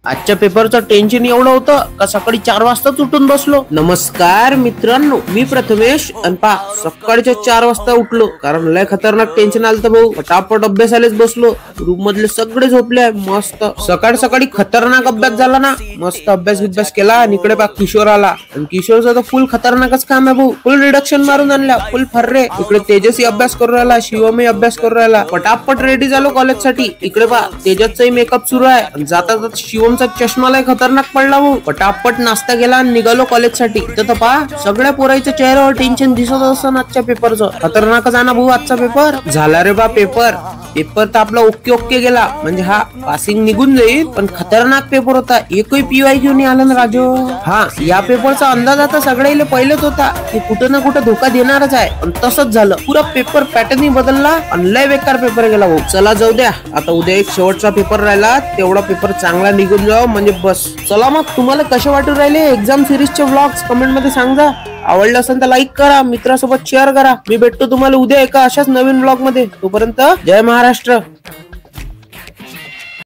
आजच्या पेपरचं टेन्शन एवढं होतं का सकाळी 4 वाजताच उठून बसलो. नमस्कार मित्रांनो, मी प्रथमेश. अनपा सकाळच्या 4 वाजता उठलो कारण लय खतरनाक टेन्शन आलं भाऊ. पटापट अभ्यासालाच बसलो. रूम मधले सगळे झोपले. मस्त सकाळी सकाळी खतरनाक अभ्यास झाला ना. मस्त अभ्यास केला आणि इकडे बा किशोर आला. आणि किशोरचा तर फुल खतरनाकच काम आहे भाऊ. फुल रिडक्शन मारून आणल्या. फुल फर्रे. इकडे तेजसही अभ्यास करू राहिला. शिवमही अभ्यास करू राहिला. पटापट रेडी झालो कॉलेज साठी. इकडे बा तेजसचाही मेकअप सुरू आहे. जाता जाता शिवमचा चष्मा लय खतरनाक पडला भाऊ. पटापट नाश्ता केला आणि निघालो कॉलेज साठी. तर पहा सगळ्या पोरांच्या चेहऱ्यावर टेन्शन दिसत असतं आजच्या पेपरचं. खतरनाकच आहे ना भाऊ आजचा पेपर. झाला रे बा पेपर तर आपला ओके गेला. म्हणजे हा पासिंग निघून जाईल. पण खतरनाक पेपर होता. एकही PYQ नाही आला ना राजू. हा या पेपरचा अंदाज आता सगळ्याला पहिलेच होता की कुठं ना कुठं धोका देणारच आहे. पण तसंच झालं. पुरा पेपर पॅटर्न बदलला आणि लय बेकार पेपर गेला भाऊ. चला जाऊ द्या. आता उद्या एक शेवटचा पेपर राहिला. तेवढा पेपर चांगला निघून जाऊ म्हणजे बस. चला मग तुम्हाला कसे वाटून राहिले एक्झाम सिरीजचे व्लॉग्स कमेंट मध्ये सांगा. आवडलं असेल तर लाईक करा, मित्रासोबत शेअर करा. मी भेटतो तुम्हाला उद्या एका अशाच नवीन व्लॉग मध्ये. तोपर्यंत जय महाराष्ट्र.